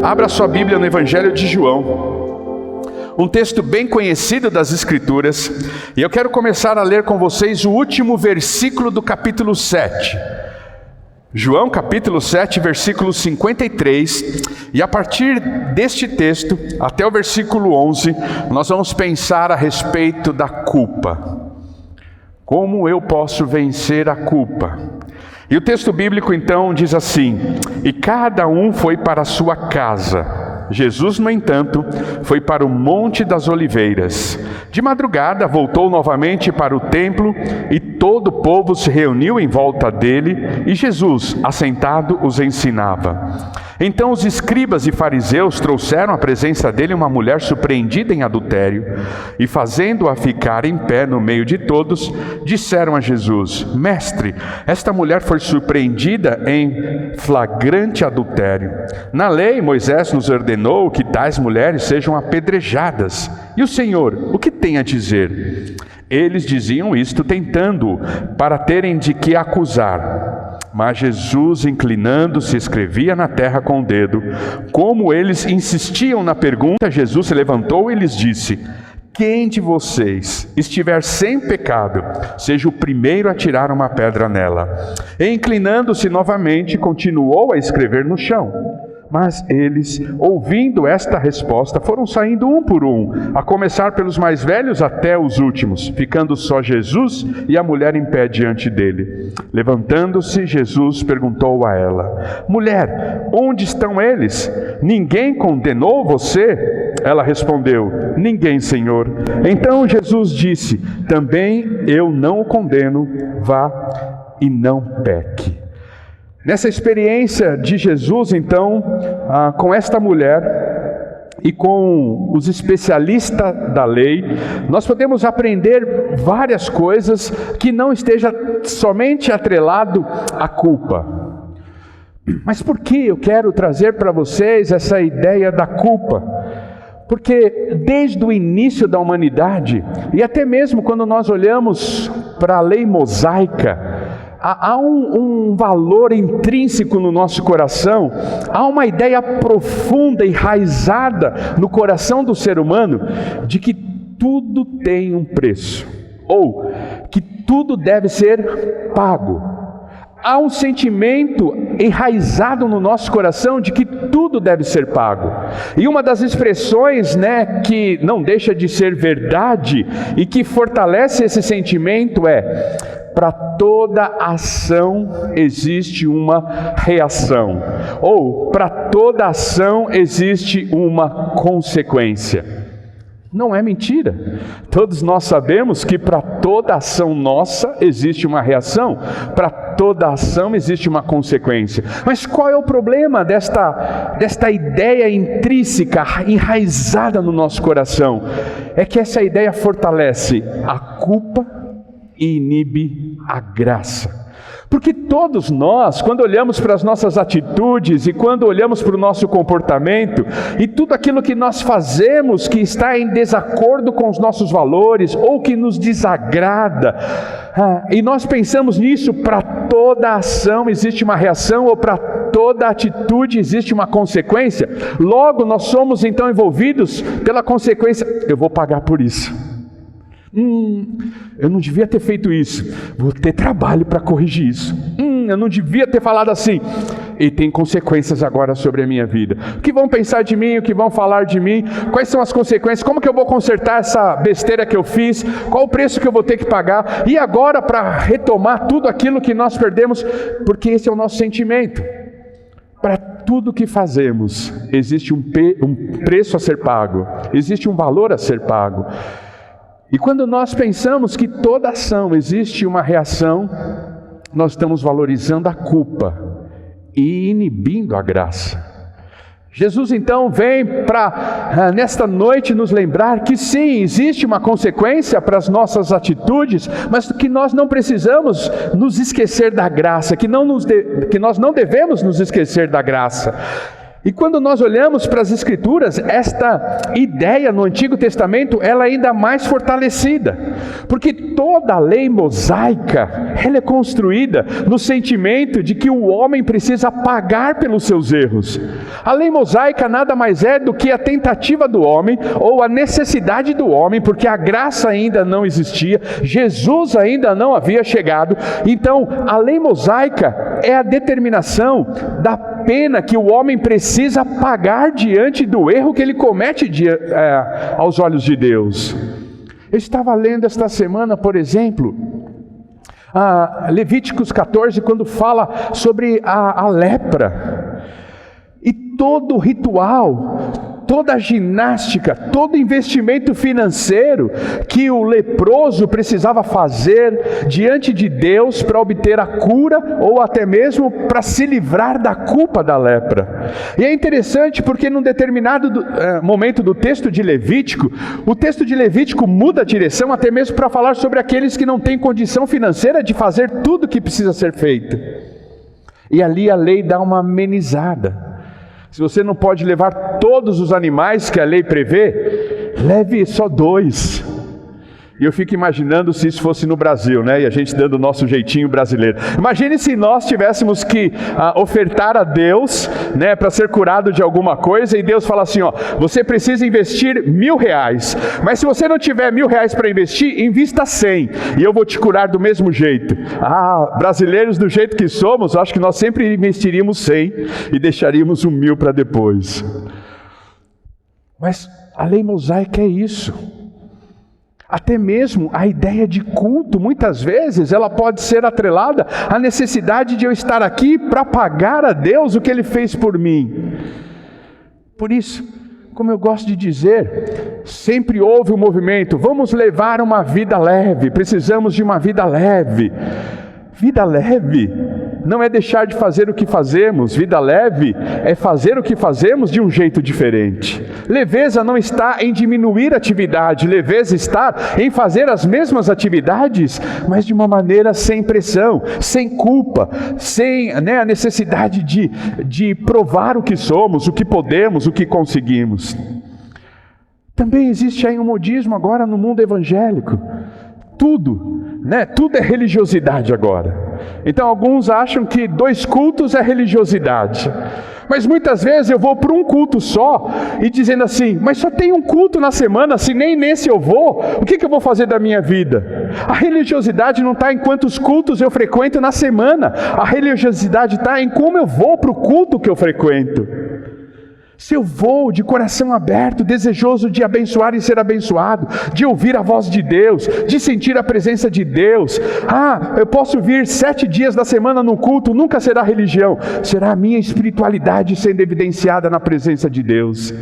Abra sua Bíblia no Evangelho de João, um texto bem conhecido das Escrituras, e eu quero começar a ler com vocês o último versículo do capítulo 7. João capítulo 7, versículo 53, e a partir deste texto, até o versículo 11, nós vamos pensar a respeito da culpa. Como eu posso vencer a culpa? E o texto bíblico então diz assim: e cada um foi para a sua casa. Jesus, no entanto, foi para o Monte das Oliveiras. De madrugada voltou novamente para o templo e todo o povo se reuniu em volta dele e Jesus, assentado, os ensinava. Então os escribas e fariseus trouxeram à presença dele uma mulher surpreendida em adultério e, fazendo-a ficar em pé no meio de todos, disseram a Jesus: Mestre, esta mulher foi surpreendida em flagrante adultério. Na lei, Moisés nos ordenou que tais mulheres sejam apedrejadas. E o Senhor, o que tem a dizer? Eles diziam isto tentando-o, para terem de que acusar. Mas Jesus, inclinando-se, escrevia na terra com o dedo. Como eles insistiam na pergunta, Jesus se levantou e lhes disse: quem de vocês estiver sem pecado, seja o primeiro a tirar uma pedra nela. E inclinando-se novamente, continuou a escrever no chão. Mas eles, ouvindo esta resposta, foram saindo um por um, a começar pelos mais velhos até os últimos, ficando só Jesus e a mulher em pé diante dele. Levantando-se, Jesus perguntou a ela: Mulher, onde estão eles? Ninguém condenou você? Ela respondeu: Ninguém, Senhor. Então Jesus disse: Também eu não o condeno, vá e não peque. Nessa experiência de Jesus, então, com esta mulher e com os especialistas da lei, nós podemos aprender várias coisas que não esteja somente atrelado à culpa. Mas por que eu quero trazer para vocês essa ideia da culpa? Porque desde o início da humanidade, e até mesmo quando nós olhamos para a lei mosaica, há um valor intrínseco no nosso coração, há uma ideia profunda, enraizada no coração do ser humano, de que tudo tem um preço, ou que tudo deve ser pago. Há um sentimento enraizado no nosso coração de que tudo deve ser pago. E uma das expressões, que não deixa de ser verdade e que fortalece esse sentimento é: para toda ação existe uma reação, ou para toda ação existe uma consequência. Não é mentira. Todos nós sabemos que para toda ação nossa existe uma reação, para toda ação existe uma consequência. Mas qual é o problema desta ideia intrínseca, enraizada no nosso coração? É que essa ideia fortalece a culpa e inibe a graça. Porque todos nós, quando olhamos para as nossas atitudes e quando olhamos para o nosso comportamento e tudo aquilo que nós fazemos que está em desacordo com os nossos valores ou que nos desagrada, e nós pensamos nisso, para toda ação existe uma reação ou para toda atitude existe uma consequência, logo nós somos então envolvidos pela consequência: eu vou pagar por isso. Eu não devia ter feito isso, vou ter trabalho para corrigir isso. Eu não devia ter falado assim, e tem consequências agora sobre a minha vida. O que vão pensar de mim, o que vão falar de mim, quais são as consequências, como que eu vou consertar essa besteira que eu fiz, qual o preço que eu vou ter que pagar, e agora para retomar tudo aquilo que nós perdemos, porque esse é o nosso sentimento. Para tudo que fazemos, existe um preço a ser pago, existe um valor a ser pago. E quando nós pensamos que toda ação existe uma reação, nós estamos valorizando a culpa e inibindo a graça. Jesus então vem para nesta noite nos lembrar que sim, existe uma consequência para as nossas atitudes, mas que nós não precisamos nos esquecer da graça, que nós não devemos nos esquecer da graça. E quando nós olhamos para as Escrituras, esta ideia no Antigo Testamento, ela é ainda mais fortalecida, porque toda a lei mosaica, ela é construída no sentimento de que o homem precisa pagar pelos seus erros. A lei mosaica nada mais é do que a tentativa do homem, ou a necessidade do homem, porque a graça ainda não existia, Jesus ainda não havia chegado. Então, a lei mosaica é a determinação da pena que o homem precisa pagar diante do erro que ele comete aos olhos de Deus. Eu estava lendo esta semana, por exemplo, Levíticos 14, quando fala sobre a lepra. E todo ritual, toda a ginástica, todo investimento financeiro que o leproso precisava fazer diante de Deus para obter a cura, ou até mesmo para se livrar da culpa da lepra. E é interessante porque num determinado momento do texto de Levítico, o texto de Levítico muda a direção até mesmo para falar sobre aqueles que não têm condição financeira de fazer tudo o que precisa ser feito. E ali a lei dá uma amenizada. Se você não pode levar todos os animais que a lei prevê, leve só 2. E eu fico imaginando se isso fosse no Brasil, né? E a gente dando o nosso jeitinho brasileiro. Imagine se nós tivéssemos que ofertar a Deus, né, para ser curado de alguma coisa, e Deus fala assim, você precisa investir R$1.000, mas se você não tiver R$1.000 para investir, invista 100, e eu vou te curar do mesmo jeito. Brasileiros do jeito que somos, acho que nós sempre investiríamos 100 e deixaríamos 1.000 para depois. Mas a lei mosaica é isso. Até mesmo a ideia de culto, muitas vezes, ela pode ser atrelada à necessidade de eu estar aqui para pagar a Deus o que Ele fez por mim. Por isso, como eu gosto de dizer, sempre houve um movimento, vamos levar uma vida leve, precisamos de uma vida leve. Vida leve não é deixar de fazer o que fazemos, vida leve é fazer o que fazemos de um jeito diferente. Leveza não está em diminuir a atividade, leveza está em fazer as mesmas atividades, mas de uma maneira sem pressão, sem culpa, sem a necessidade de provar o que somos, o que podemos, o que conseguimos. Também existe aí um modismo agora no mundo evangélico. Tudo é religiosidade agora. Então alguns acham que 2 cultos é religiosidade. Mas muitas vezes eu vou para um culto só e dizendo assim, mas só tem um culto na semana, se nem nesse eu vou, o que eu vou fazer da minha vida? A religiosidade não está em quantos cultos eu frequento na semana. A religiosidade está em como eu vou para o culto que eu frequento. Se eu vou de coração aberto, desejoso de abençoar e ser abençoado, de ouvir a voz de Deus, de sentir a presença de Deus. Eu posso vir 7 dias da semana no culto, nunca será religião, será a minha espiritualidade sendo evidenciada na presença de Deus.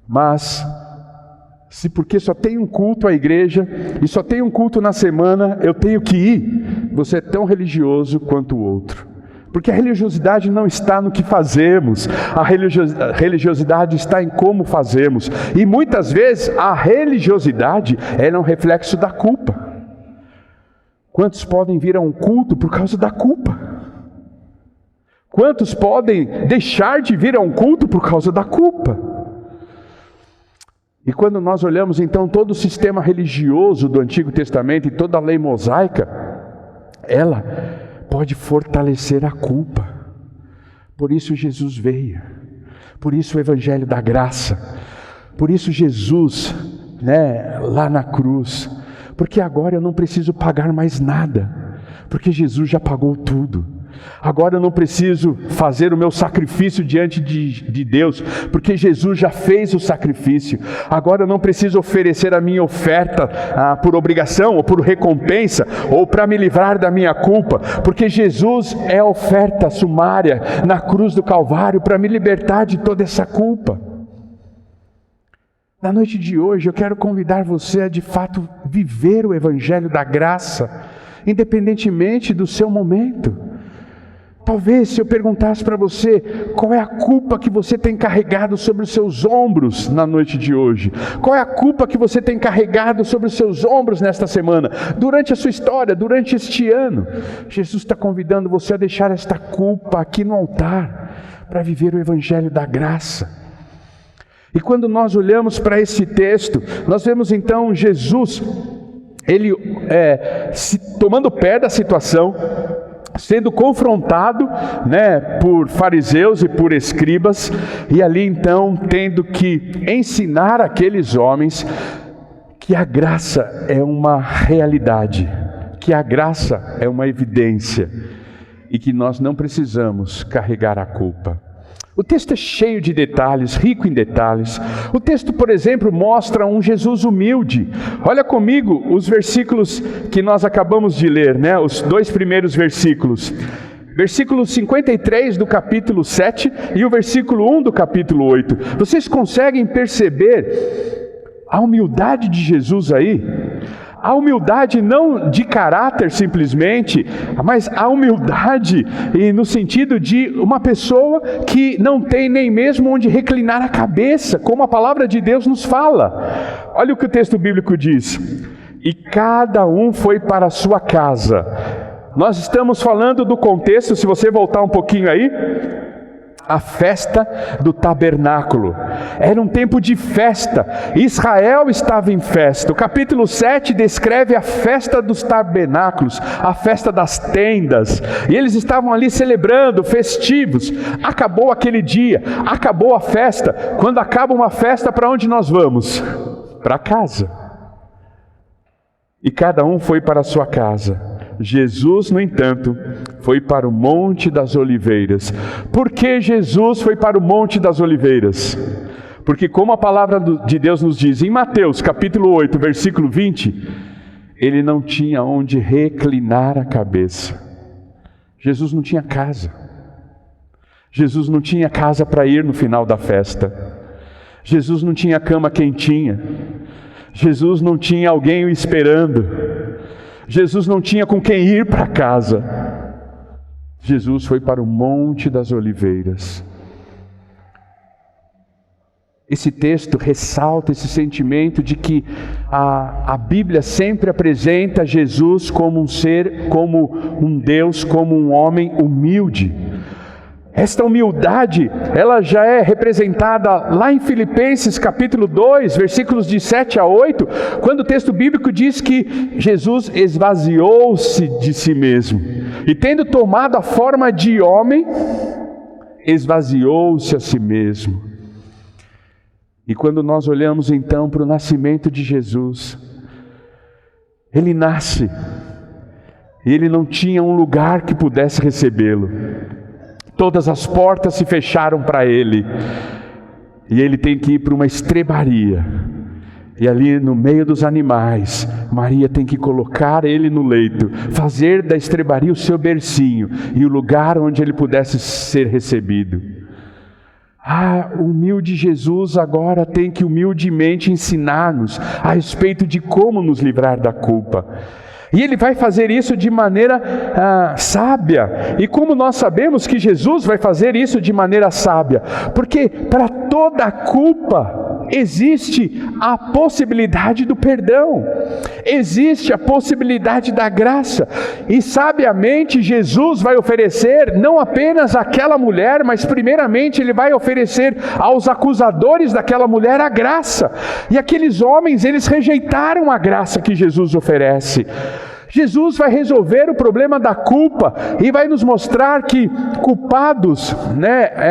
Mas, se porque só tem um culto à igreja, e só tem um culto na semana, eu tenho que ir, você é tão religioso quanto o outro. Porque a religiosidade não está no que fazemos, a religiosidade está em como fazemos. E muitas vezes a religiosidade é um reflexo da culpa. Quantos podem vir a um culto por causa da culpa? Quantos podem deixar de vir a um culto por causa da culpa? E quando nós olhamos então todo o sistema religioso do Antigo Testamento e toda a lei mosaica, ela pode fortalecer a culpa. Por isso Jesus veio. Por isso o Evangelho da Graça. Por isso Jesus, lá na cruz. Porque agora eu não preciso pagar mais nada. Porque Jesus já pagou tudo. Agora eu não preciso fazer o meu sacrifício diante de Deus, porque Jesus já fez o sacrifício. Agora eu não preciso oferecer a minha oferta por obrigação, ou por recompensa, ou para me livrar da minha culpa, porque Jesus é a oferta sumária na cruz do Calvário para me libertar de toda essa culpa. Na noite de hoje eu quero convidar você a de fato viver o Evangelho da Graça, independentemente do seu momento. Talvez se eu perguntasse para você, qual é a culpa que você tem carregado sobre os seus ombros na noite de hoje? Qual é a culpa que você tem carregado sobre os seus ombros nesta semana? Durante a sua história, durante este ano? Jesus está convidando você a deixar esta culpa aqui no altar, para viver o evangelho da graça. E quando nós olhamos para esse texto, nós vemos então Jesus, ele tomando pé da situação, sendo confrontado, por fariseus e por escribas, e ali então tendo que ensinar aqueles homens que a graça é uma realidade, que a graça é uma evidência e que nós não precisamos carregar a culpa. O texto é cheio de detalhes, rico em detalhes. O texto, por exemplo, mostra um Jesus humilde. Olha comigo os versículos que nós acabamos de ler, os 2 primeiros versículos. Versículo 53 do capítulo 7 e o versículo 1 do capítulo 8. Vocês conseguem perceber a humildade de Jesus aí? A humildade não de caráter simplesmente, mas a humildade no sentido de uma pessoa que não tem nem mesmo onde reclinar a cabeça, como a palavra de Deus nos fala. Olha o que o texto bíblico diz: e cada um foi para a sua casa. Nós estamos falando do contexto, se você voltar um pouquinho aí, a festa do tabernáculo. Era um tempo de festa. Israel estava em festa. O capítulo 7 descreve a festa dos tabernáculos, a festa das tendas. E eles estavam ali celebrando, festivos. Acabou aquele dia, acabou a festa. Quando acaba uma festa, para onde nós vamos? Para casa. E cada um foi para a sua casa. Jesus, no entanto, foi para o Monte das Oliveiras. Por que Jesus foi para o Monte das Oliveiras? Porque, como a palavra de Deus nos diz em Mateus capítulo 8, versículo 20, ele não tinha onde reclinar a cabeça. Jesus não tinha casa. Jesus não tinha casa para ir no final da festa. Jesus não tinha cama quentinha. Jesus não tinha alguém o esperando. Jesus não tinha com quem ir para casa. Jesus foi para o Monte das Oliveiras. Esse texto ressalta esse sentimento de que a Bíblia sempre apresenta Jesus como um ser, como um Deus, como um homem humilde. Esta humildade, ela já é representada lá em Filipenses capítulo 2, versículos de 7 a 8, quando o texto bíblico diz que Jesus esvaziou-se de si mesmo. E tendo tomado a forma de homem, esvaziou-se a si mesmo. E quando nós olhamos então para o nascimento de Jesus, ele nasce, e ele não tinha um lugar que pudesse recebê-lo. Todas as portas se fecharam para ele. E ele tem que ir para uma estrebaria. E ali no meio dos animais, Maria tem que colocar ele no leito, fazer da estrebaria o seu bercinho e o lugar onde ele pudesse ser recebido. O humilde Jesus agora tem que humildemente ensinar-nos a respeito de como nos livrar da culpa. E ele vai fazer isso de maneira sábia. E como nós sabemos que Jesus vai fazer isso de maneira sábia? Porque para toda culpa existe a possibilidade do perdão, existe a possibilidade da graça. E sabiamente Jesus vai oferecer não apenas àquela mulher, mas primeiramente ele vai oferecer aos acusadores daquela mulher a graça. E aqueles homens, eles rejeitaram a graça que Jesus oferece. Jesus vai resolver o problema da culpa e vai nos mostrar que culpados,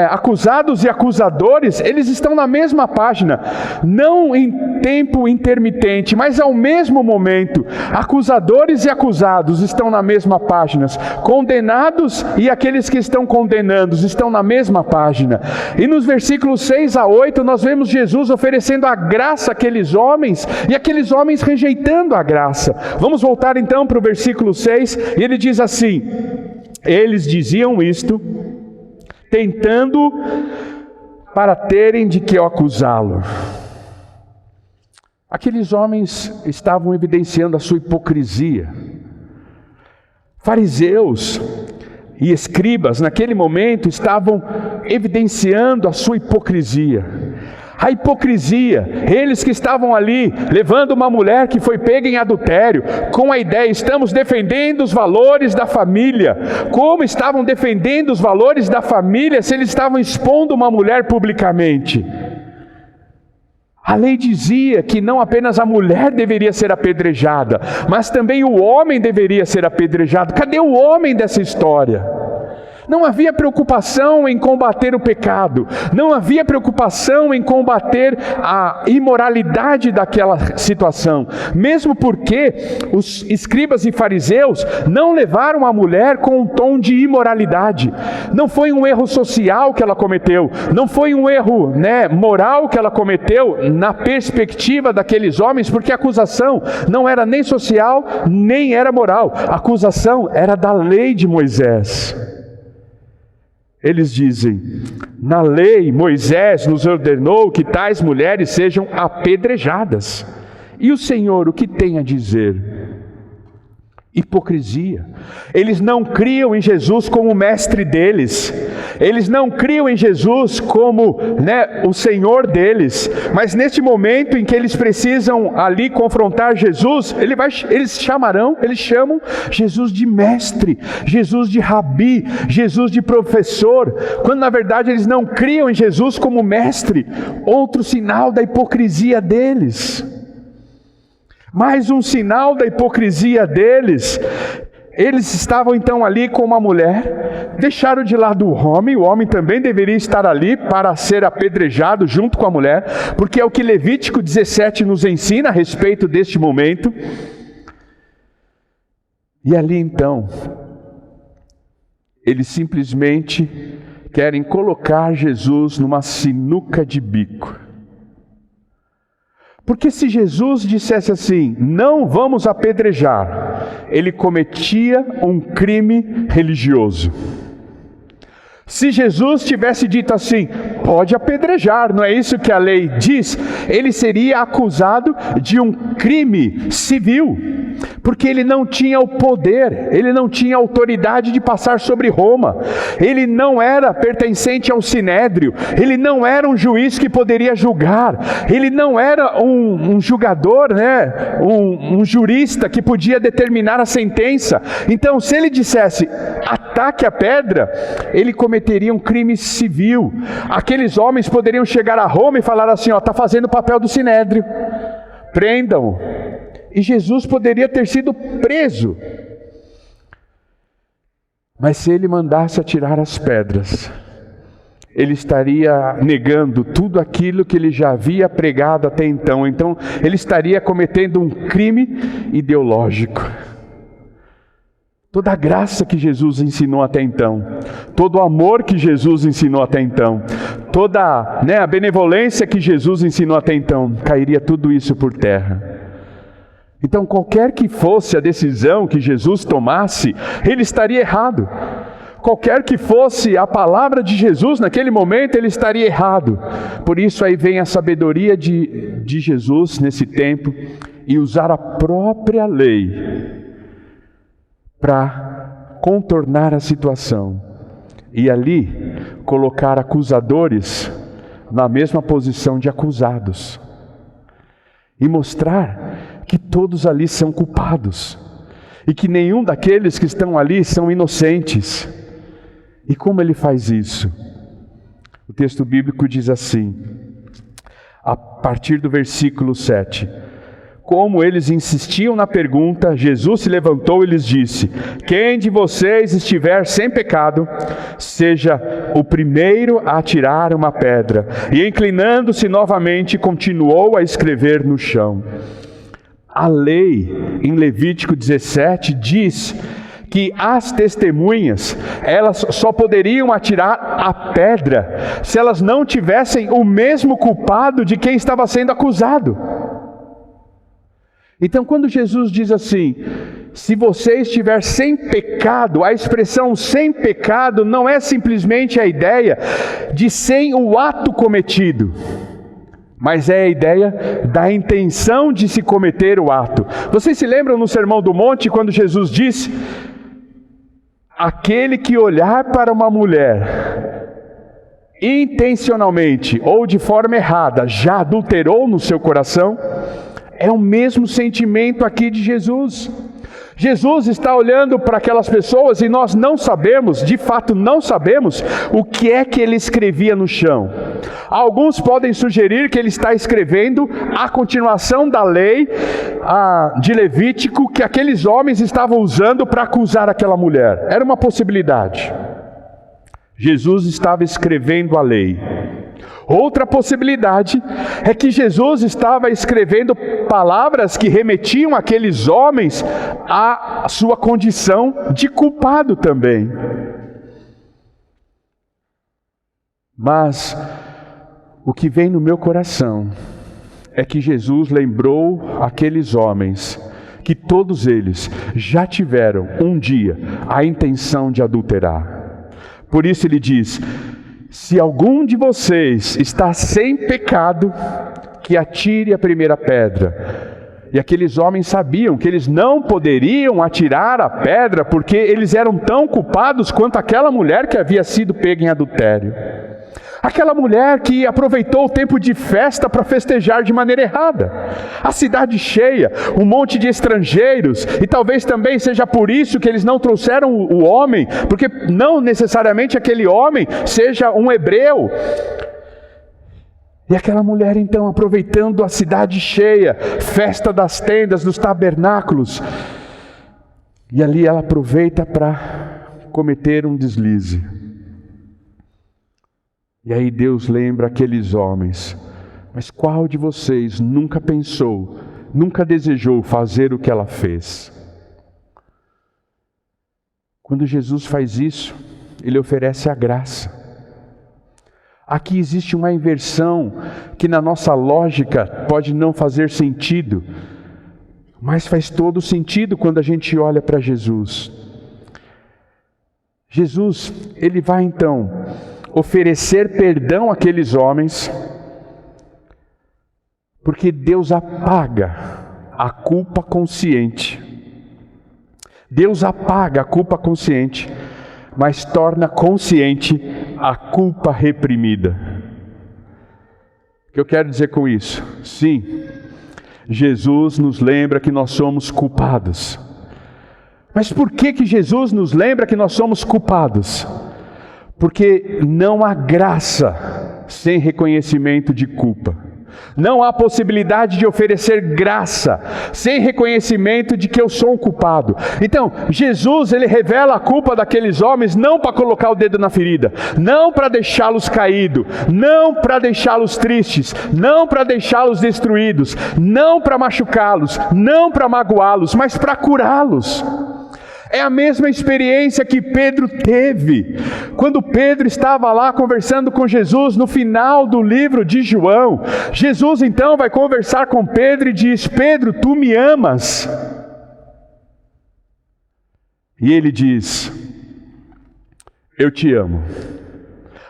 acusados e acusadores, eles estão na mesma página, não em tempo intermitente, mas ao mesmo momento. Acusadores e acusados estão na mesma página, condenados e aqueles que estão condenando estão na mesma página. E nos versículos 6 a 8 nós vemos Jesus oferecendo a graça àqueles homens e aqueles homens rejeitando a graça. Vamos voltar então para o versículo 6, e ele diz assim: eles diziam isto, tentando para terem de que acusá-lo. Aqueles homens estavam evidenciando a sua hipocrisia. Fariseus e escribas naquele momento estavam evidenciando a sua hipocrisia. a hipocrisia. Eles que estavam ali, levando uma mulher que foi pega em adultério, com a ideia, estamos defendendo os valores da família. Como estavam defendendo os valores da família se eles estavam expondo uma mulher publicamente? A lei dizia que não apenas a mulher deveria ser apedrejada, mas também o homem deveria ser apedrejado. Cadê o homem dessa história? Não havia preocupação em combater o pecado, não havia preocupação em combater a imoralidade daquela situação, mesmo porque os escribas e fariseus não levaram a mulher com um tom de imoralidade. Não foi um erro social que ela cometeu, não foi um erro moral que ela cometeu na perspectiva daqueles homens, porque a acusação não era nem social, nem era moral, a acusação era da lei de Moisés. Eles dizem, na lei Moisés nos ordenou que tais mulheres sejam apedrejadas. E o Senhor o que tem a dizer? Hipocrisia. Eles não criam em Jesus como o mestre deles. Eles não criam em Jesus como o Senhor deles. Mas neste momento em que eles precisam ali confrontar Jesus, eles chamam Jesus de mestre, Jesus de rabi, Jesus de professor, quando na verdade eles não criam em Jesus como mestre. Outro sinal da hipocrisia deles. Mais um sinal da hipocrisia deles. Eles estavam então ali com uma mulher, deixaram de lado o homem também deveria estar ali para ser apedrejado junto com a mulher, porque é o que Levítico 17 nos ensina a respeito deste momento. E ali então, eles simplesmente querem colocar Jesus numa sinuca de bico. Porque se Jesus dissesse assim, não vamos apedrejar, ele cometia um crime religioso. Se Jesus tivesse dito assim, pode apedrejar, não é isso que a lei diz? Ele seria acusado de um crime civil, porque ele não tinha o poder, ele não tinha autoridade de passar sobre Roma, ele não era pertencente ao sinédrio, ele não era um juiz que poderia julgar, ele não era um julgador, um jurista que podia determinar a sentença. Então, se ele dissesse, ataque a pedra, ele cometeria um crime civil. Aqueles homens poderiam chegar a Roma e falar assim, está fazendo o papel do sinédrio, prendam-o. E Jesus poderia ter sido preso. Mas se ele mandasse atirar as pedras, ele estaria negando tudo aquilo que ele já havia pregado até então. Então, ele estaria cometendo um crime ideológico. Toda a graça que Jesus ensinou até então, todo o amor que Jesus ensinou até então, toda a benevolência que Jesus ensinou até então, cairia tudo isso por terra. Então, qualquer que fosse a decisão que Jesus tomasse, ele estaria errado. Qualquer que fosse a palavra de Jesus naquele momento, ele estaria errado. Por isso aí vem a sabedoria de Jesus nesse tempo, e usar a própria lei para contornar a situação. E ali, colocar acusadores na mesma posição de acusados. E mostrar que todos ali são culpados, e que nenhum daqueles que estão ali são inocentes. E como ele faz isso? O texto bíblico diz assim, a partir do versículo 7. Como eles insistiam na pergunta, Jesus se levantou e lhes disse, quem de vocês estiver sem pecado, seja o primeiro a atirar uma pedra. E inclinando-se novamente, continuou a escrever no chão. A lei, em Levítico 17, diz que as testemunhas, elas só poderiam atirar a pedra se elas não tivessem o mesmo culpado de quem estava sendo acusado. Então, quando Jesus diz assim, se você estiver sem pecado, a expressão sem pecado não é simplesmente a ideia de sem o ato cometido, mas é a ideia da intenção de se cometer o ato. Vocês se lembram no Sermão do Monte, quando Jesus disse, aquele que olhar para uma mulher intencionalmente ou de forma errada já adulterou no seu coração, é o mesmo sentimento aqui de Jesus. Jesus está olhando para aquelas pessoas e nós não sabemos, de fato não sabemos, o que é que ele escrevia no chão. Alguns podem sugerir que ele está escrevendo a continuação da lei de Levítico que aqueles homens estavam usando para acusar aquela mulher. Era uma possibilidade. Jesus estava escrevendo a lei. Outra possibilidade é que Jesus estava escrevendo palavras que remetiam aqueles homens à sua condição de culpado também. Mas o que vem no meu coração é que Jesus lembrou aqueles homens que todos eles já tiveram um dia a intenção de adulterar. Por isso ele diz: se algum de vocês está sem pecado, que atire a primeira pedra. E aqueles homens sabiam que eles não poderiam atirar a pedra, porque eles eram tão culpados quanto aquela mulher que havia sido pega em adultério. Aquela mulher que aproveitou o tempo de festa para festejar de maneira errada. A cidade cheia, um monte de estrangeiros, e talvez também seja por isso que eles não trouxeram o homem, porque não necessariamente aquele homem seja um hebreu. E aquela mulher então, aproveitando a cidade cheia, festa das tendas, dos tabernáculos, e ali ela aproveita para cometer um deslize. E aí Deus lembra aqueles homens: mas qual de vocês nunca pensou, nunca desejou fazer o que ela fez? Quando Jesus faz isso, Ele oferece a graça. Aqui existe uma inversão que na nossa lógica pode não fazer sentido, mas faz todo sentido quando a gente olha para Jesus. Jesus, Ele vai então oferecer perdão àqueles homens, porque Deus apaga a culpa consciente. Deus apaga a culpa consciente, mas torna consciente a culpa reprimida. O que eu quero dizer com isso? Sim, Jesus nos lembra que nós somos culpados. Mas por que Jesus nos lembra que nós somos culpados? Porque não há graça sem reconhecimento de culpa. Não há possibilidade de oferecer graça sem reconhecimento de que eu sou um culpado. Então, Jesus, Ele revela a culpa daqueles homens não para colocar o dedo na ferida, não para deixá-los caídos, não para deixá-los tristes, não para deixá-los destruídos, não para machucá-los, não para magoá-los, mas para curá-los. É a mesma experiência que Pedro teve, quando Pedro estava lá conversando com Jesus no final do livro de João. Jesus então vai conversar com Pedro e diz: Pedro, tu me amas? E ele diz: eu te amo.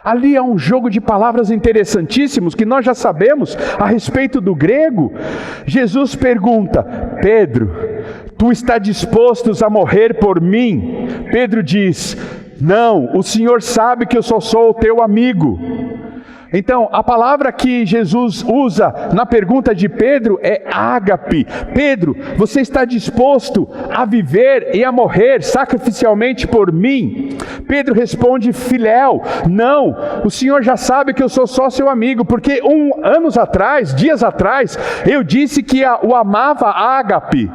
Ali há um jogo de palavras interessantíssimos que nós já sabemos a respeito do grego. Jesus pergunta: Pedro, tu está disposto a morrer por mim? Pedro diz: não, o Senhor sabe que eu só sou o teu amigo. Então, a palavra que Jesus usa na pergunta de Pedro é ágape. Pedro, você está disposto a viver e a morrer sacrificialmente por mim? Pedro responde: filéu, não, o Senhor já sabe que eu sou só seu amigo, porque dias atrás, eu disse que o amava ágape.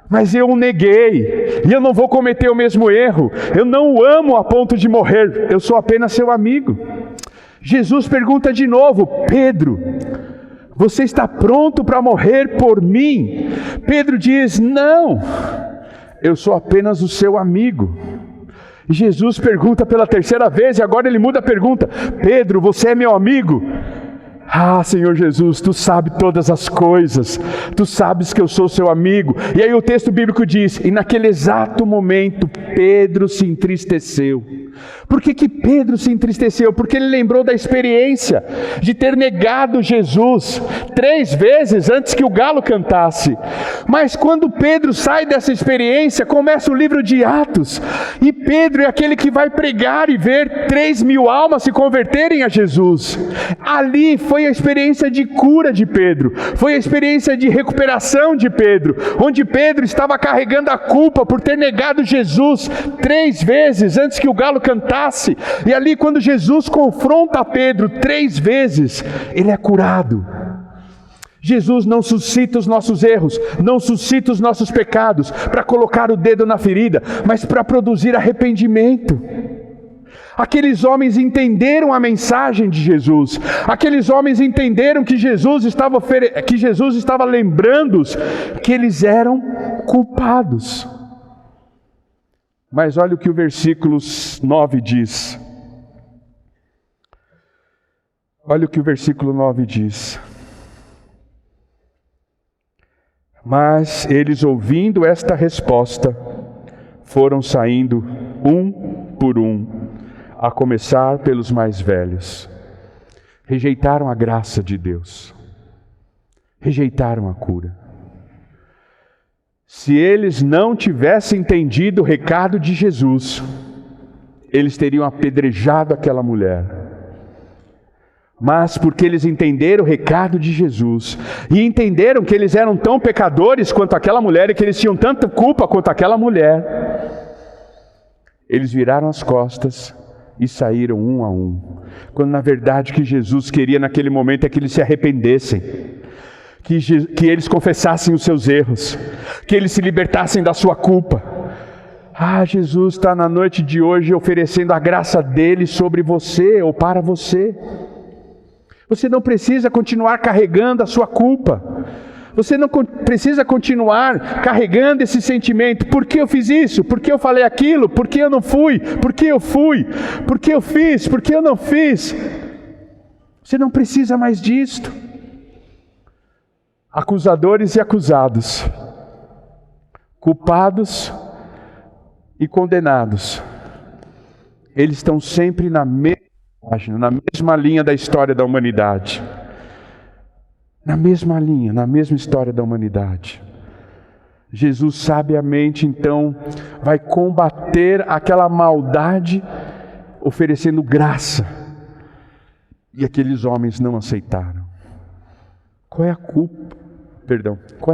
Mas eu o neguei, e eu não vou cometer o mesmo erro. Eu não o amo a ponto de morrer, eu sou apenas seu amigo. Jesus pergunta de novo: Pedro, você está pronto para morrer por mim? Pedro diz: não, eu sou apenas o seu amigo. E Jesus pergunta pela terceira vez, e agora ele muda a pergunta: Pedro, você é meu amigo? Ah, Senhor Jesus, tu sabes todas as coisas, tu sabes que eu sou seu amigo. E aí o texto bíblico diz: e naquele exato momento Pedro se entristeceu. Por que Pedro se entristeceu? Porque ele lembrou da experiência de ter negado Jesus 3 vezes antes que o galo cantasse. Mas quando Pedro sai dessa experiência, começa o livro de Atos. E Pedro é aquele que vai pregar e ver 3.000 almas se converterem a Jesus. Ali foi a experiência de cura de Pedro. Foi a experiência de recuperação de Pedro. Onde Pedro estava carregando a culpa por ter negado Jesus 3 vezes antes que o galo cantasse. E ali quando Jesus confronta Pedro 3 vezes, ele é curado. Jesus não suscita os nossos erros, não suscita os nossos pecados para colocar o dedo na ferida, mas para produzir arrependimento. Aqueles homens entenderam a mensagem de Jesus. Aqueles homens entenderam que Jesus estava lembrando-os que eles eram culpados. Mas olha o que o versículo 9 diz. Olha o que o versículo 9 diz. Mas eles, ouvindo esta resposta, foram saindo um por um, a começar pelos mais velhos. Rejeitaram a graça de Deus. Rejeitaram a cura. Se eles não tivessem entendido o recado de Jesus, eles teriam apedrejado aquela mulher. Mas porque eles entenderam o recado de Jesus, e entenderam que eles eram tão pecadores quanto aquela mulher, e que eles tinham tanta culpa quanto aquela mulher, eles viraram as costas e saíram um a um. Quando na verdade o que Jesus queria naquele momento é que eles se arrependessem, que eles confessassem os seus erros, que eles se libertassem da sua culpa. Jesus está na noite de hoje oferecendo a graça dele sobre você ou para você. Você não precisa continuar carregando a sua culpa. Você não precisa continuar carregando esse sentimento. Por que eu fiz isso? Por que eu falei aquilo? Por que eu não fui? Por que eu fui? Por que eu fiz? Por que eu não fiz? Você não precisa mais disto. Acusadores e acusados, culpados e condenados, eles estão sempre na mesma linha da história da humanidade. Na mesma linha, na mesma história da humanidade. Jesus sabiamente então vai combater aquela maldade oferecendo graça. E aqueles homens não aceitaram. Qual é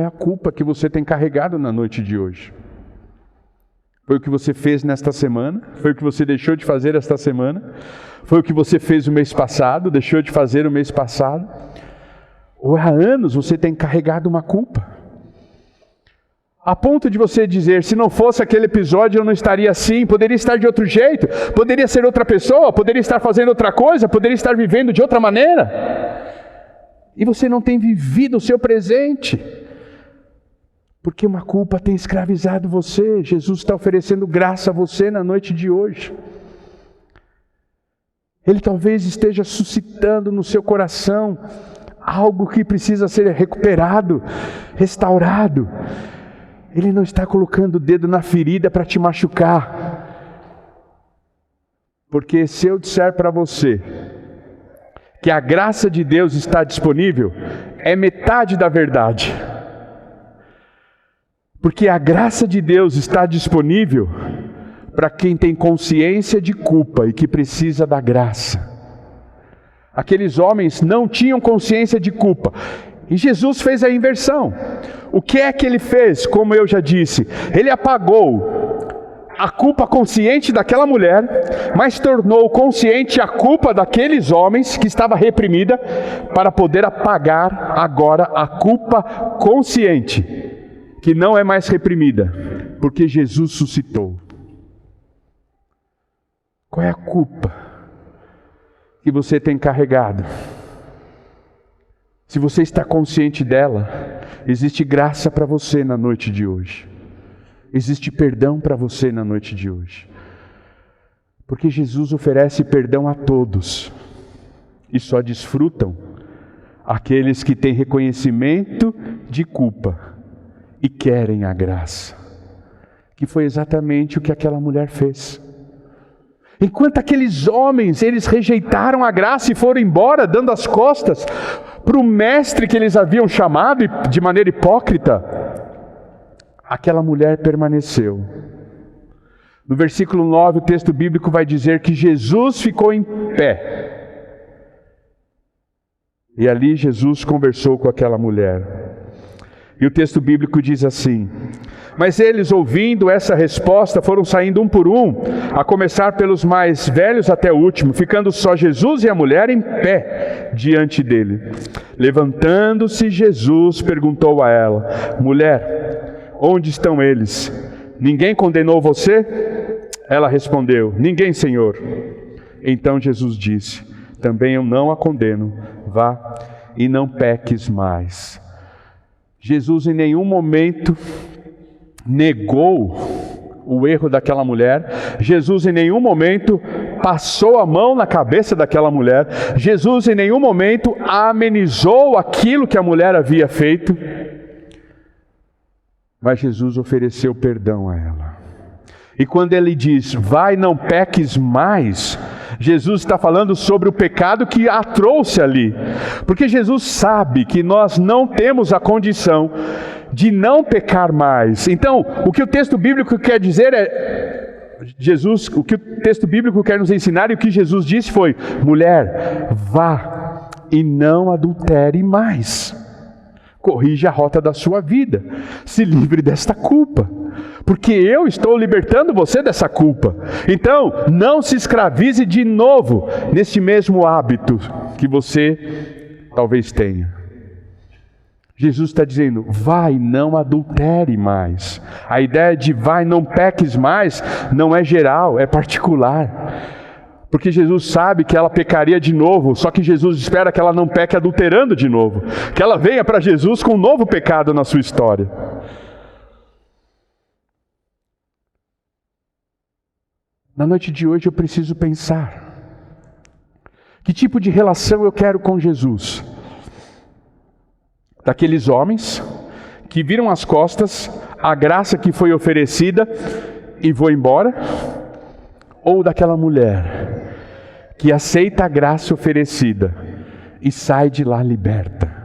a culpa que você tem carregado na noite de hoje? Foi o que você fez nesta semana? Foi o que você deixou de fazer esta semana? Foi o que você fez o mês passado, deixou de fazer o mês passado? Ou há anos você tem carregado uma culpa? A ponto de você dizer, se não fosse aquele episódio eu não estaria assim, poderia estar de outro jeito, poderia ser outra pessoa, poderia estar fazendo outra coisa, poderia estar vivendo de outra maneira. E você não tem vivido o seu presente, porque uma culpa tem escravizado você. Jesus está oferecendo graça a você na noite de hoje. Ele talvez esteja suscitando no seu coração algo que precisa ser recuperado, restaurado. Ele não está colocando o dedo na ferida para te machucar. Porque se eu disser para você que a graça de Deus está disponível, é metade da verdade. Porque a graça de Deus está disponível para quem tem consciência de culpa e que precisa da graça. Aqueles homens não tinham consciência de culpa. E Jesus fez a inversão. O que é que ele fez? Como eu já disse, ele apagou a culpa consciente daquela mulher, mas tornou consciente a culpa daqueles homens que estava reprimida, para poder apagar agora a culpa consciente, que não é mais reprimida, porque Jesus suscitou. Qual é a culpa que você tem carregado? Se você está consciente dela, existe graça para você na noite de hoje. Existe perdão para você na noite de hoje. Porque Jesus oferece perdão a todos. E só desfrutam aqueles que têm reconhecimento de culpa e querem a graça. Que foi exatamente o que aquela mulher fez. Enquanto aqueles homens, eles rejeitaram a graça e foram embora, dando as costas para o mestre que eles haviam chamado de maneira hipócrita, aquela mulher permaneceu. No versículo 9, o texto bíblico vai dizer que Jesus ficou em pé. E ali Jesus conversou com aquela mulher. E o texto bíblico diz assim: mas eles, ouvindo essa resposta, foram saindo um por um, a começar pelos mais velhos até o último, ficando só Jesus e a mulher em pé diante dele. Levantando-se, Jesus perguntou a ela: mulher, onde estão eles? Ninguém condenou você? Ela respondeu: ninguém, Senhor. Então Jesus disse: também eu não a condeno. Vá e não peques mais. Jesus em nenhum momento negou o erro daquela mulher. Jesus em nenhum momento passou a mão na cabeça daquela mulher. Jesus em nenhum momento amenizou aquilo que a mulher havia feito. Mas Jesus ofereceu perdão a ela. E quando ele diz: vai, não peques mais, Jesus está falando sobre o pecado que a trouxe ali. Porque Jesus sabe que nós não temos a condição de não pecar mais. Então, o que o texto bíblico quer dizer é... o que o texto bíblico quer nos ensinar e o que Jesus disse foi: mulher, vá e não adultere mais. Corrija a rota da sua vida. Se livre desta culpa. Porque eu estou libertando você dessa culpa. Então, não se escravize de novo nesse mesmo hábito que você talvez tenha. Jesus está dizendo: vai, não adultere mais. A ideia de vai, não peques mais não é geral, é particular. Porque Jesus sabe que ela pecaria de novo, só que Jesus espera que ela não peque adulterando de novo. Que ela venha para Jesus com um novo pecado na sua história. Na noite de hoje eu preciso pensar: que tipo de relação eu quero com Jesus? Daqueles homens que viram as costas, a graça que foi oferecida e vou embora? Ou daquela mulher que aceita a graça oferecida e sai de lá liberta?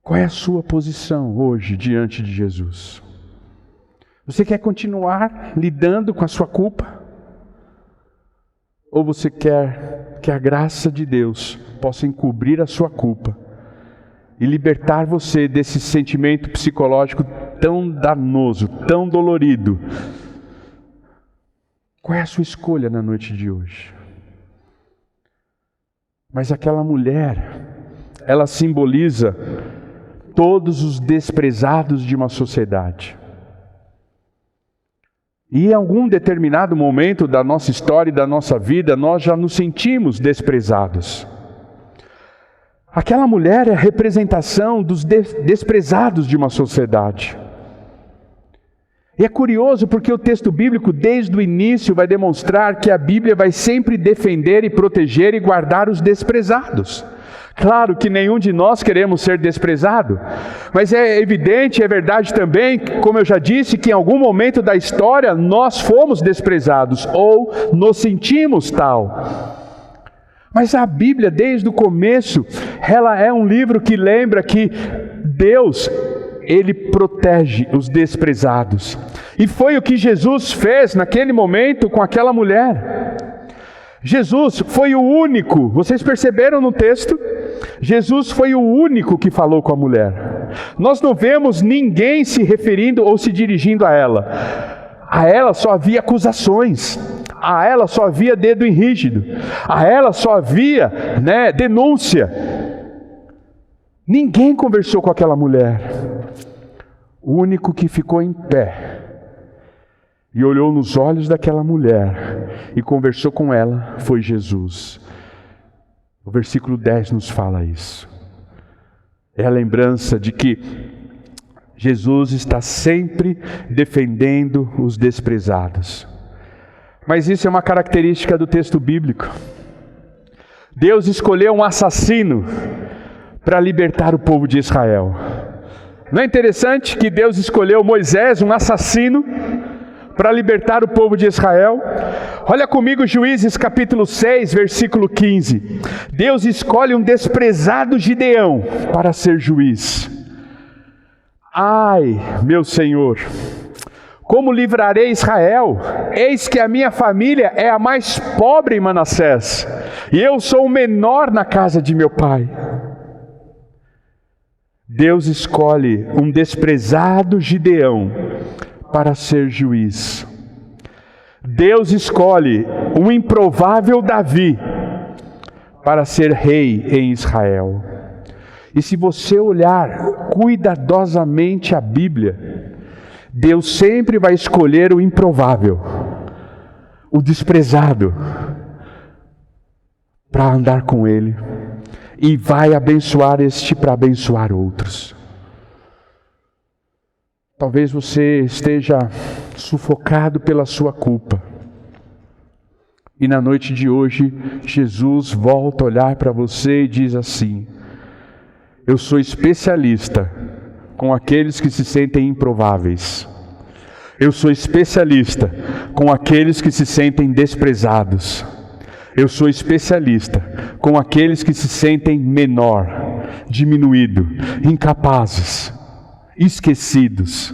Qual é a sua posição hoje diante de Jesus? Você quer continuar lidando com a sua culpa? Ou você quer que a graça de Deus possa encobrir a sua culpa e libertar você desse sentimento psicológico tão danoso, tão dolorido? Qual é a sua escolha na noite de hoje? Mas aquela mulher, ela simboliza todos os desprezados de uma sociedade. E em algum determinado momento da nossa história e da nossa vida, nós já nos sentimos desprezados. Aquela mulher é a representação dos desprezados de uma sociedade. E é curioso porque o texto bíblico, desde o início, vai demonstrar que a Bíblia vai sempre defender e proteger e guardar os desprezados. Claro que nenhum de nós queremos ser desprezado, mas é evidente, é verdade também, como eu já disse, que em algum momento da história nós fomos desprezados ou nos sentimos tal. Mas a Bíblia, desde o começo, ela é um livro que lembra que Deus, Ele protege os desprezados. E foi o que Jesus fez naquele momento com aquela mulher. Jesus foi o único, vocês perceberam no texto? Jesus foi o único que falou com a mulher. Nós não vemos ninguém se referindo ou se dirigindo a ela. A ela só havia acusações. A ela só havia dedo em rígido. A ela só havia, denúncia. Ninguém conversou com aquela mulher. O único que ficou em pé e olhou nos olhos daquela mulher e conversou com ela foi Jesus. O versículo 10 nos fala isso. É a lembrança de que Jesus está sempre defendendo os desprezados. Mas isso é uma característica do texto bíblico. Deus escolheu um assassino para libertar o povo de Israel. Não é interessante que Deus escolheu Moisés, um assassino, para libertar o povo de Israel. Olha comigo Juízes capítulo 6, versículo 15. Deus escolhe um desprezado Gideão para ser juiz. Ai, meu Senhor, como livrarei Israel? Eis que a minha família é a mais pobre em Manassés, e eu sou o menor na casa de meu pai. Deus escolhe um desprezado Gideão para ser juiz. Deus escolhe um improvável Davi para ser rei em Israel. E se você olhar cuidadosamente a Bíblia, Deus sempre vai escolher o improvável, o desprezado, para andar com Ele. E vai abençoar este para abençoar outros. Talvez você esteja sufocado pela sua culpa. E na noite de hoje, Jesus volta a olhar para você e diz assim: eu sou especialista com aqueles que se sentem improváveis. Eu sou especialista com aqueles que se sentem desprezados. Eu sou especialista com aqueles que se sentem menor, diminuído, incapazes, esquecidos.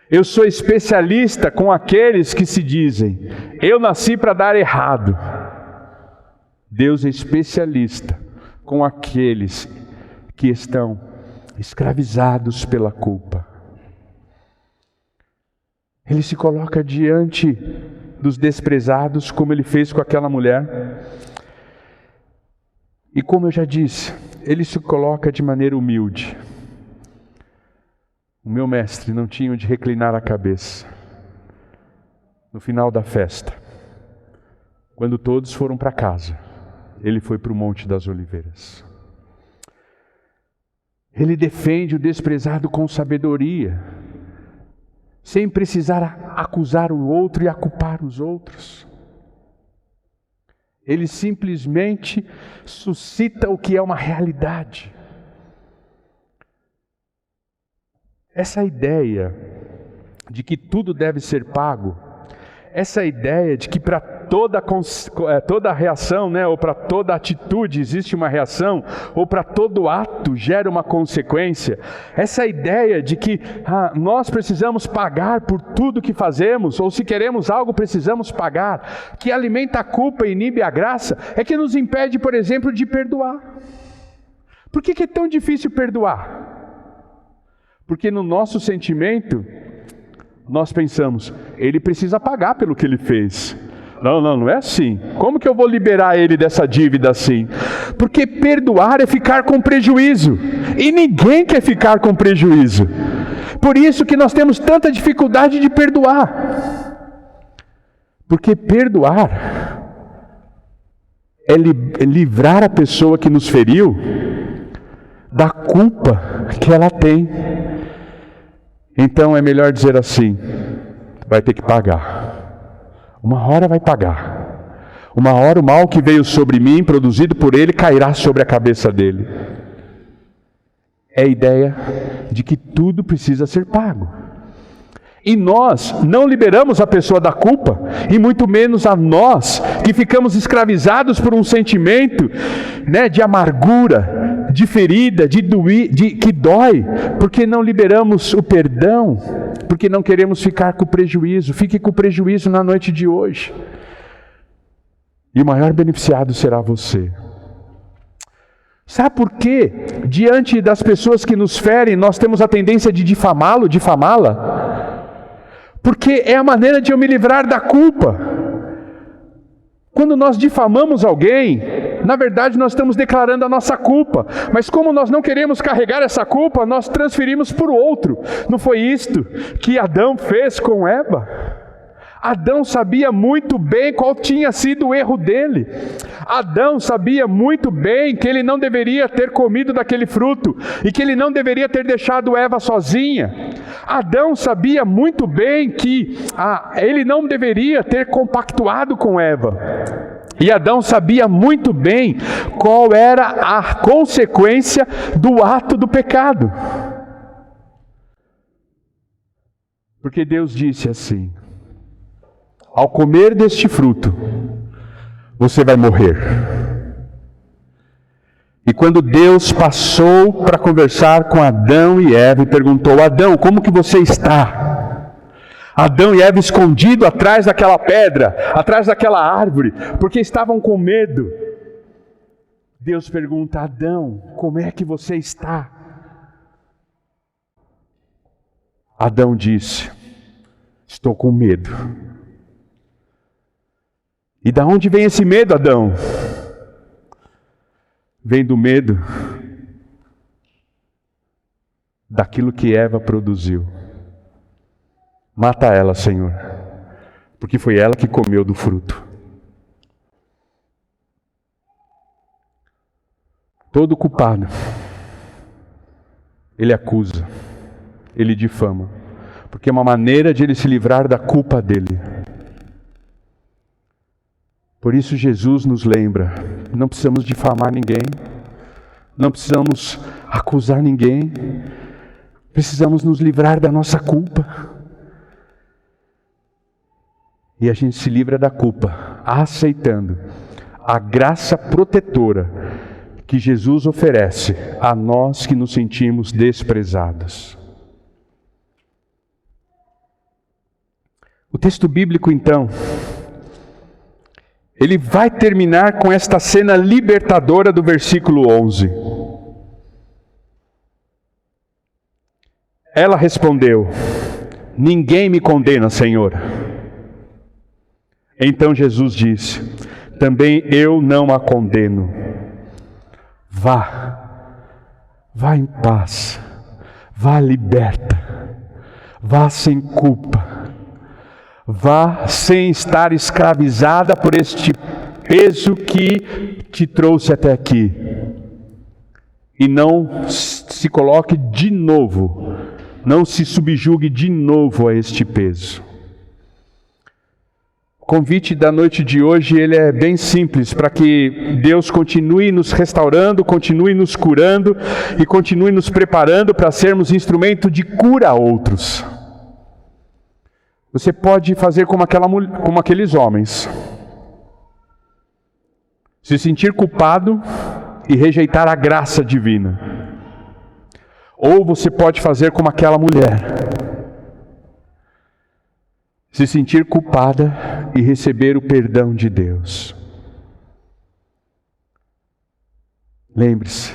Eu sou especialista com aqueles que se dizem: eu nasci para dar errado. Deus é especialista com aqueles que estão escravizados pela culpa. Ele se coloca diante dos desprezados, como ele fez com aquela mulher. E como eu já disse, ele se coloca de maneira humilde. O meu mestre não tinha onde reclinar a cabeça. No final da festa, quando todos foram para casa, ele foi para o Monte das Oliveiras. Ele defende o desprezado com sabedoria, sem precisar acusar o outro e aculpar os outros. Ele simplesmente suscita o que é uma realidade. Essa ideia de que tudo deve ser pago, essa ideia de que para toda reação, ou para toda atitude existe uma reação, ou para todo ato gera uma consequência, essa ideia de que nós precisamos pagar por tudo que fazemos, ou se queremos algo precisamos pagar, que alimenta a culpa e inibe a graça, é que nos impede, por exemplo, de perdoar. Por que é tão difícil perdoar? Porque no nosso sentimento, nós pensamos, ele precisa pagar pelo que ele fez. Não é assim. Como que eu vou liberar ele dessa dívida assim? Porque perdoar é ficar com prejuízo. E ninguém quer ficar com prejuízo. Por isso que nós temos tanta dificuldade de perdoar. Porque perdoar é livrar a pessoa que nos feriu da culpa que ela tem. Então é melhor dizer assim: vai ter que pagar. Uma hora vai pagar. Uma hora o mal que veio sobre mim, produzido por ele, cairá sobre a cabeça dele. É a ideia de que tudo precisa ser pago. E nós não liberamos a pessoa da culpa, e muito menos a nós, que ficamos escravizados por um sentimento de amargura, de ferida, que dói, porque não liberamos o perdão, porque não queremos ficar com prejuízo. Fique com prejuízo na noite de hoje. E o maior beneficiado será você. Sabe por quê? Diante das pessoas que nos ferem, nós temos a tendência de difamá-lo, difamá-la? Porque é a maneira de eu me livrar da culpa. Quando nós difamamos alguém, na verdade nós estamos declarando a nossa culpa. Mas como nós não queremos carregar essa culpa, nós transferimos para o outro. Não foi isto que Adão fez com Eva? Adão sabia muito bem qual tinha sido o erro dele. Adão sabia muito bem que ele não deveria ter comido daquele fruto e que ele não deveria ter deixado Eva sozinha. Adão sabia muito bem que ele não deveria ter compactuado com Eva. E Adão sabia muito bem qual era a consequência do ato do pecado. Porque Deus disse assim: ao comer deste fruto, você vai morrer. E quando Deus passou para conversar com Adão e Eva e perguntou: Adão, como que você está? Adão e Eva escondidos atrás daquela pedra, atrás daquela árvore, porque estavam com medo. Deus pergunta: Adão, como é que você está? Adão disse: estou com medo. E da onde vem esse medo, Adão? Vem do medo daquilo que Eva produziu. Mata ela, Senhor, porque foi ela que comeu do fruto. Todo culpado, ele acusa, ele difama, porque é uma maneira de ele se livrar da culpa dele. Por isso Jesus nos lembra, não precisamos difamar ninguém, não precisamos acusar ninguém, precisamos nos livrar da nossa culpa. E a gente se livra da culpa, aceitando a graça protetora que Jesus oferece a nós que nos sentimos desprezados. O texto bíblico, então, ele vai terminar com esta cena libertadora do versículo 11. Ela respondeu: ninguém me condena, Senhor. Então Jesus disse: também eu não a condeno. Vá em paz, vá liberta, vá sem culpa. Vá sem estar escravizada por este peso que te trouxe até aqui. E não se coloque de novo, não se subjugue de novo a este peso. O convite da noite de hoje, ele é bem simples, para que Deus continue nos restaurando, continue nos curando e continue nos preparando para sermos instrumento de cura a outros. Você pode fazer como aqueles homens. Se sentir culpado e rejeitar a graça divina. Ou você pode fazer como aquela mulher. Se sentir culpada e receber o perdão de Deus. Lembre-se,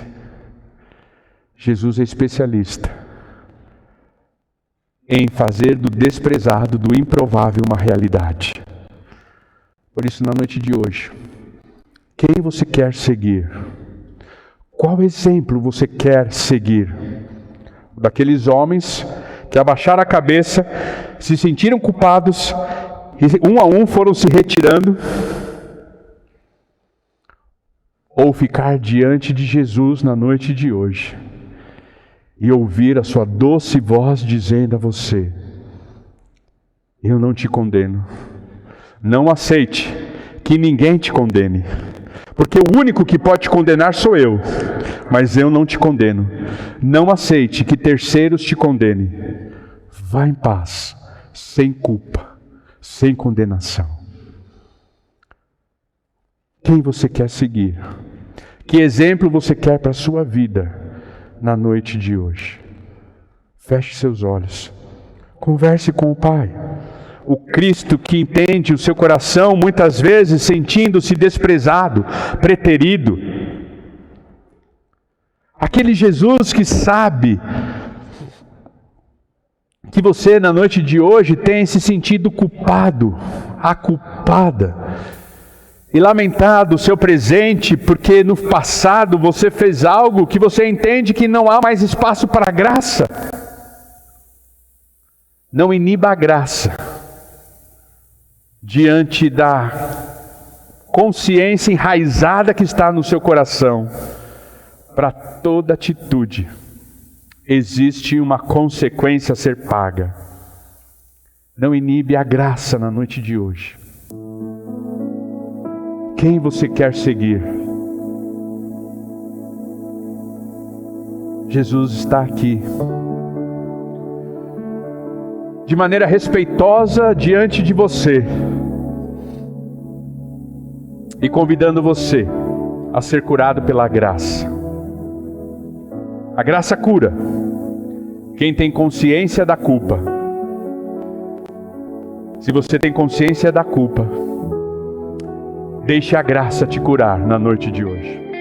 Jesus é especialista em fazer do desprezado, do improvável, uma realidade. Por isso, na noite de hoje, quem você quer seguir? Qual exemplo você quer seguir? Daqueles homens que abaixaram a cabeça, se sentiram culpados, e um a um foram se retirando, ou ficar diante de Jesus na noite de hoje, e ouvir a sua doce voz dizendo a você: eu não te condeno. Não aceite que ninguém te condene, porque o único que pode te condenar sou eu, mas eu não te condeno. Não aceite que terceiros te condenem. Vá em paz, sem culpa, sem condenação. Quem você quer seguir? Que exemplo você quer para a sua vida na noite de hoje? Feche seus olhos, converse com o Pai. O Cristo que entende o seu coração, muitas vezes sentindo-se desprezado, preterido. Aquele Jesus que sabe que você na noite de hoje tem se sentido culpado, a culpada, e lamentado o seu presente, porque no passado você fez algo que você entende que não há mais espaço para a graça. Não iniba a graça diante da consciência enraizada que está no seu coração. Para toda atitude existe uma consequência a ser paga. Não inibe a graça na noite de hoje. Quem você quer seguir? Jesus está aqui, de maneira respeitosa diante de você, e convidando você a ser curado pela graça. A graça cura quem tem consciência da culpa. Se você tem consciência da culpa, deixe a graça te curar na noite de hoje.